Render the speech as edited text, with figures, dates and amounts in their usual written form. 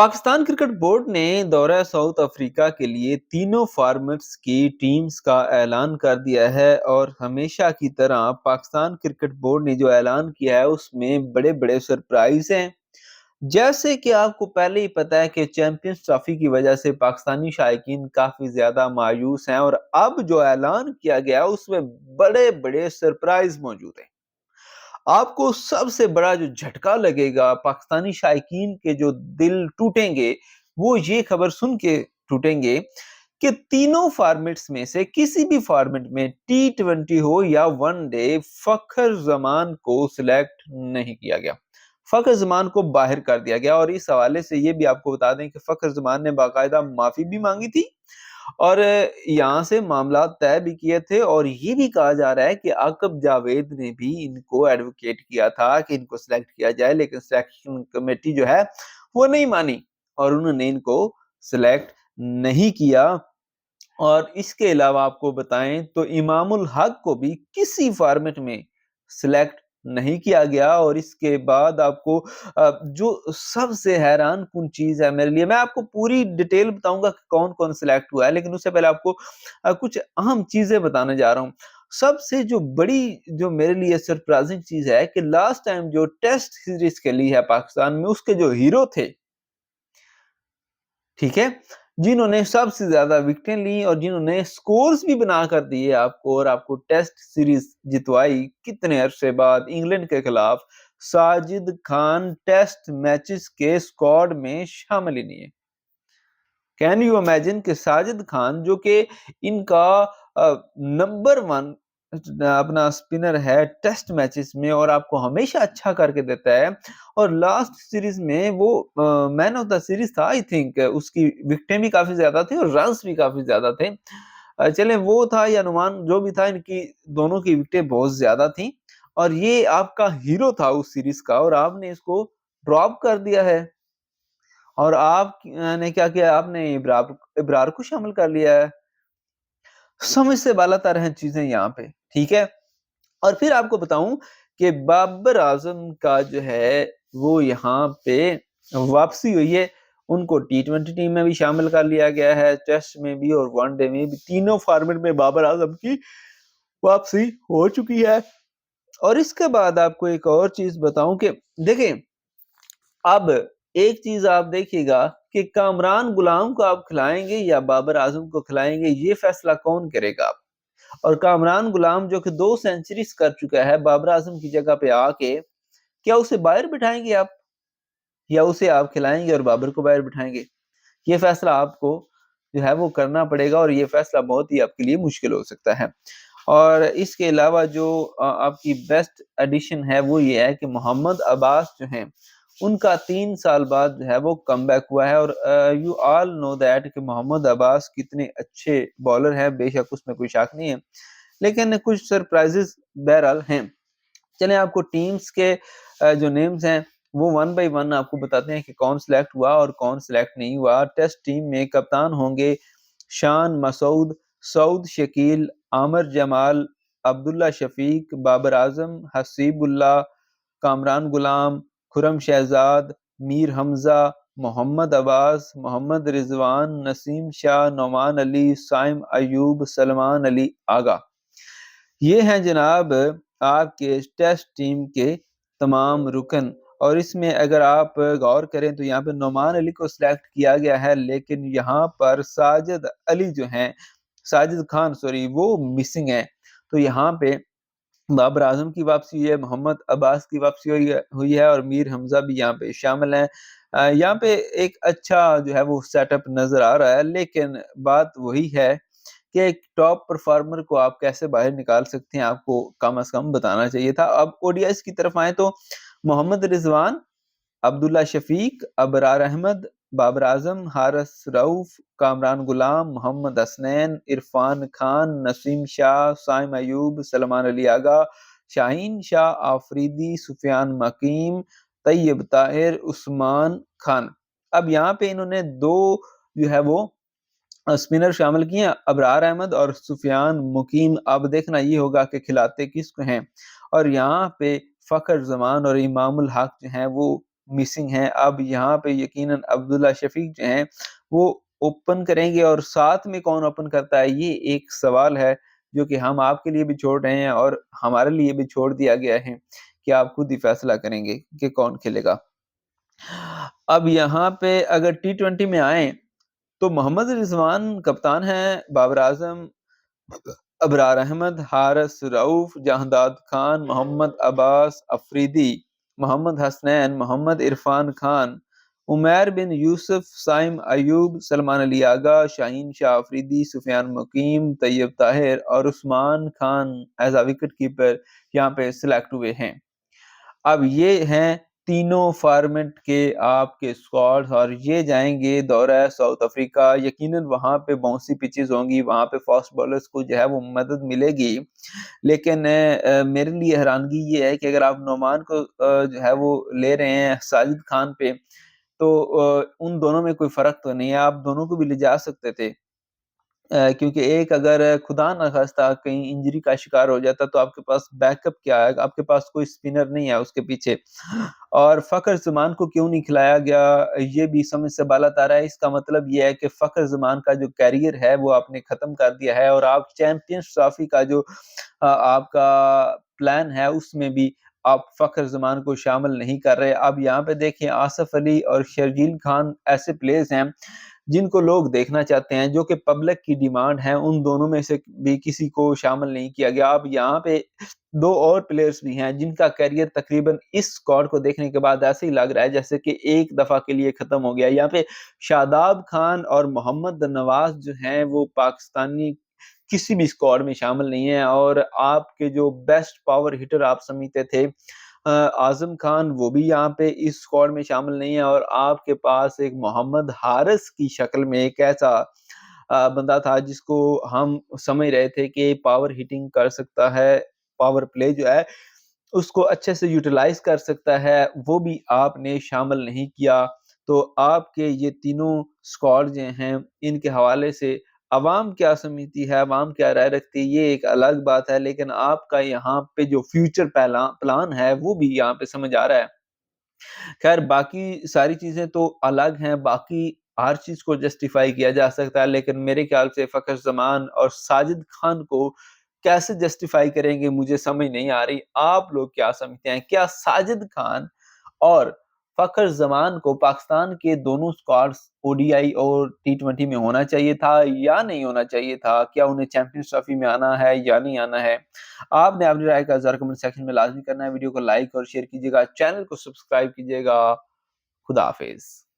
Pakistan cricket board نے دورہ South Africa کے لیے تینوں فارمیٹس کی ٹیمز کا اعلان کر دیا ہے اور ہمیشہ کی طرح پاکستان کرکٹ بورڈ نے جو اعلان کیا ہے اس میں بڑے بڑے سرپرائز ہیں۔ جیسے کہ آپ کو پہلے ہی پتا ہے کہ چیمپئنز ٹرافی کی وجہ سے پاکستانی شائقین کافی زیادہ مایوس ہیں، اور اب جو اعلان کیا گیا اس میں بڑے بڑے سرپرائز موجود ہیں۔ آپ کو سب سے بڑا جو جھٹکا لگے گا، پاکستانی شائقین کے جو دل ٹوٹیں گے، وہ یہ خبر سن کے ٹوٹیں گے کہ تینوں فارمیٹس میں سے کسی بھی فارمیٹ میں T20 ہو یا ون ڈے، فخر زمان کو سلیکٹ نہیں کیا گیا۔ فخر زمان کو باہر کر دیا گیا، اور اس حوالے سے یہ بھی آپ کو بتا دیں کہ فخر زمان نے باقاعدہ معافی بھی مانگی تھی اور یہاں سے معاملات طے بھی کیے تھے، اور یہ بھی کہا جا رہا ہے کہ عاقب جاوید نے بھی ان کو ایڈوکیٹ کیا تھا کہ ان کو سلیکٹ کیا جائے، لیکن سلیکشن کمیٹی جو ہے وہ نہیں مانی اور انہوں نے ان کو سلیکٹ نہیں کیا۔ اور اس کے علاوہ آپ کو بتائیں تو امام الحق کو بھی کسی فارمیٹ میں سلیکٹ نہیں کیا گیا۔ اور اس کے بعد آپ کو جو سب سے حیران کن چیز ہے میرے لیے، میں آپ کو پوری ڈیٹیل بتاؤں گا کہ کون کون سلیکٹ ہوا ہے، لیکن اس سے پہلے آپ کو کچھ اہم چیزیں بتانے جا رہا ہوں۔ سب سے جو بڑی جو میرے لیے سرپرائزنگ چیز ہے کہ لاسٹ ٹائم جو ٹیسٹ سیریز کھیلی ہے پاکستان میں، اس کے جو ہیرو تھے، ٹھیک ہے، جنہوں نے سب سے زیادہ وکٹیں لی اور جنہوں نے سکورز بھی بنا کر دیے آپ کو، اور آپ کو ٹیسٹ سیریز جتوائی کتنے عرصے بعد انگلینڈ کے خلاف، ساجد خان ٹیسٹ میچز کے سکواڈ میں شامل ہی نہیں ہے۔ کین یو امیجن کہ ساجد خان جو کہ ان کا نمبر ون اپنا سپنر ہے ٹیسٹ میچز میں، اور آپ کو ہمیشہ اچھا کر کے دیتا ہے، اور لاسٹ سیریز میں وہ مین آف دا سیریز تھا، آئی تھنک اس کی وکٹیں بھی کافی زیادہ تھیں اور رنز بھی کافی زیادہ تھے۔ چلیں وہ تھا یا نعمان جو بھی تھا، ان کی دونوں کی وکٹیں بہت زیادہ تھیں، اور یہ آپ کا ہیرو تھا اس سیریز کا، اور آپ نے اس کو ڈراپ کر دیا ہے۔ اور آپ نے کیا کیا؟ آپ نے ابرار کو شامل کر لیا ہے۔ سمجھ سے بالا تر ہیں چیزیں یہاں پہ، ٹھیک ہے۔ اور پھر آپ کو بتاؤں کہ بابر اعظم کا جو ہے وہ یہاں پہ واپسی ہوئی ہے، ان کو T20 ٹیم میں بھی شامل کر لیا گیا ہے، ٹیسٹ میں بھی اور ون ڈے میں بھی، تینوں فارمیٹ میں بابر اعظم کی واپسی ہو چکی ہے۔ اور اس کے بعد آپ کو ایک اور چیز بتاؤں کہ دیکھیں، اب ایک چیز آپ دیکھیے گا کہ کامران غلام کو آپ کھلائیں گے یا بابر اعظم کو کھلائیں گے، یہ فیصلہ کون کرے گا؟ اور کامران غلام جو کہ 2 سینچریز کر چکا ہے بابر اعظم کی جگہ پہ آ کے، کیا اسے باہر بٹھائیں گے آپ، یا اسے آپ کھلائیں گے اور بابر کو باہر بٹھائیں گے؟ یہ فیصلہ آپ کو جو ہے وہ کرنا پڑے گا، اور یہ فیصلہ بہت ہی آپ کے لیے مشکل ہو سکتا ہے۔ اور اس کے علاوہ جو آپ کی بیسٹ ایڈیشن ہے وہ یہ ہے کہ محمد عباس جو ہیں، ان کا 3 سال بعد جو ہے وہ کم بیک ہوا ہے، اور یو آل نو دیٹ کہ محمد عباس کتنے اچھے بالر ہیں، بے شک اس میں کوئی شک نہیں ہے، لیکن کچھ سرپرائزز بہرحال ہیں۔ چلیں آپ کو ٹیمز کے جو نیمز ہیں وہ ون بائی ون آپ کو بتاتے ہیں کہ کون سلیکٹ ہوا اور کون سلیکٹ نہیں ہوا۔ ٹیسٹ ٹیم میں کپتان ہوں گے شان مسعود، سعود شکیل، عامر جمال، عبداللہ شفیق، بابر اعظم، حسیب اللہ، کامران غلام، خرم شہزاد، میر حمزہ، محمد عباس، محمد رضوان، نسیم شاہ، نعمان علی، سائم ایوب، سلمان علی آغا۔ یہ ہیں جناب آپ کے ٹیسٹ ٹیم کے تمام رکن، اور اس میں اگر آپ غور کریں تو یہاں پہ نعمان علی کو سلیکٹ کیا گیا ہے، لیکن یہاں پر ساجد علی جو ہیں، ساجد خان سوری، وہ مسنگ ہیں۔ تو یہاں پہ بابر اعظم کی واپسی ہوئی ہے، محمد عباس کی واپسی ہوئی ہے، اور میر حمزہ بھی یہاں پہ شامل ہیں۔ یہاں پہ ایک اچھا جو ہے وہ سیٹ اپ نظر آ رہا ہے، لیکن بات وہی ہے کہ ایک ٹاپ پرفارمر کو آپ کیسے باہر نکال سکتے ہیں، آپ کو کم از کم بتانا چاہیے تھا۔ اب او ڈی آئیز کی طرف آئیں تو محمد رضوان، عبداللہ شفیق، ابرار احمد، بابر اعظم، حارث رؤف، کامران غلام، محمد حسنین، عرفان خان، نسیم شاہ، سائم ایوب، سلمان علی آغا، شاہین شاہ آفریدی، سفیان مقیم، طیب طاہر، عثمان خان۔ اب یہاں پہ انہوں نے 2 جو ہے وہ اسپنر شامل کیے ہیں، ابرار احمد اور سفیان مقیم۔ اب دیکھنا یہ ہوگا کہ کھلاتے کس کو ہیں، اور یہاں پہ فخر زمان اور امام الحق جو ہیں وہ مسنگ ہیں. اب یہاں پہ یقیناً عبداللہ شفیق جو ہیں وہ اوپن کریں گے، اور ساتھ میں کون اوپن کرتا ہے یہ ایک سوال ہے جو کہ ہم آپ کے لیے بھی چھوڑ رہے ہیں اور ہمارے لیے بھی چھوڑ دیا گیا ہے کہ آپ خود ہی فیصلہ کریں گے کہ کون کھیلے گا. اب یہاں پہ اگر T20 میں آئیں تو محمد رضوان کپتان ہیں، بابر اعظم، ابرار احمد، حارث رؤف، جہانداد خان، محمد عباس افریدی، محمد حسنین، محمد عرفان خان، عمیر بن یوسف، سائم ایوب، سلمان علی آغا، شاہین شاہ افریدی، سفیان مقیم، طیب طاہر اور Usman Khan as a wicket keeper یہاں پہ سلیکٹ ہوئے ہیں. اب یہ ہیں تینوں فارمیٹ کے آپ کے اسکواڈ، اور یہ جائیں گے دورہ ساؤتھ افریقہ. یقیناً وہاں پہ باؤنسی پچز ہوں گی، وہاں پہ فاسٹ بالرز کو جو ہے وہ مدد ملے گی، لیکن میرے لیے حیرانگی یہ ہے کہ اگر آپ نعمان کو جو ہے وہ لے رہے ہیں ساجد خان پہ، تو ان دونوں میں کوئی فرق تو نہیں ہے، آپ دونوں کو بھی لے جا سکتے تھے. کیونکہ ایک اگر خدا نہ خواستہ کہیں انجری کا شکار ہو جاتا تو آپ کے پاس بیک اپ کیا ہے، آپ کے پاس کوئی سپنر نہیں ہے اس کے پیچھے. اور فخر زمان کو کیوں نہیں کھلایا گیا یہ بھی سمجھ سے بالات آ رہا ہے. اس کا مطلب یہ ہے کہ فخر زمان کا جو کیریئر ہے وہ آپ نے ختم کر دیا ہے، اور آپ چیمپئنز ٹرافی کا جو آپ کا پلان ہے اس میں بھی آپ فخر زمان کو شامل نہیں کر رہے. اب یہاں پہ دیکھیں آصف علی اور شرجیل خان ایسے پلیئرز ہیں جن کو لوگ دیکھنا چاہتے ہیں، جو کہ پبلک کی ڈیمانڈ ہے، ان دونوں میں سے بھی کسی کو شامل نہیں کیا گیا. اب یہاں پہ دو اور پلیئرز بھی ہیں جن کا کیریئر تقریباً اس اسکواڈ کو دیکھنے کے بعد ایسے ہی لگ رہا ہے جیسے کہ ایک دفعہ کے لیے ختم ہو گیا. یہاں پہ شاداب خان اور محمد نواز جو ہیں وہ پاکستانی کسی بھی اسکواڈ میں شامل نہیں ہیں، اور آپ کے جو بیسٹ پاور ہٹر آپ سمجھتے تھے اعظم خان، وہ بھی یہاں پہ اس اسکواڈ میں شامل نہیں ہے. اور آپ کے پاس ایک محمد حارث کی شکل میں ایک ایسا بندہ تھا جس کو ہم سمجھ رہے تھے کہ پاور ہٹنگ کر سکتا ہے، پاور پلے جو ہے اس کو اچھے سے یوٹیلائز کر سکتا ہے، وہ بھی آپ نے شامل نہیں کیا. تو آپ کے یہ تینوں اسکواڈ جو ہیں ان کے حوالے سے عوام کیا سمجھتی ہے، عوام کیا رائے رکھتی ہے یہ ایک الگ بات ہے، لیکن آپ کا یہاں پہ جو فیوچر پلان ہے وہ بھی یہاں پہ سمجھ آ رہا ہے. خیر باقی ساری چیزیں تو الگ ہیں، باقی ہر چیز کو جسٹیفائی کیا جا سکتا ہے، لیکن میرے خیال سے فخر زمان اور ساجد خان کو کیسے جسٹیفائی کریں گے مجھے سمجھ نہیں آ رہی. آپ لوگ کیا سمجھتے ہیں؟ کیا ساجد خان اور فخر زمان کو پاکستان کے دونوں سکواڈز او ڈی آئی اور T20 میں ہونا چاہیے تھا یا نہیں ہونا چاہیے تھا؟ کیا انہیں چیمپئنز ٹرافی میں آنا ہے یا نہیں آنا ہے؟ آپ نے اپنی رائے کا اظہار کمنٹ سیکشن میں لازمی کرنا ہے. ویڈیو کو لائک اور شیئر کیجیے گا، چینل کو سبسکرائب کیجیے گا. خدا حافظ.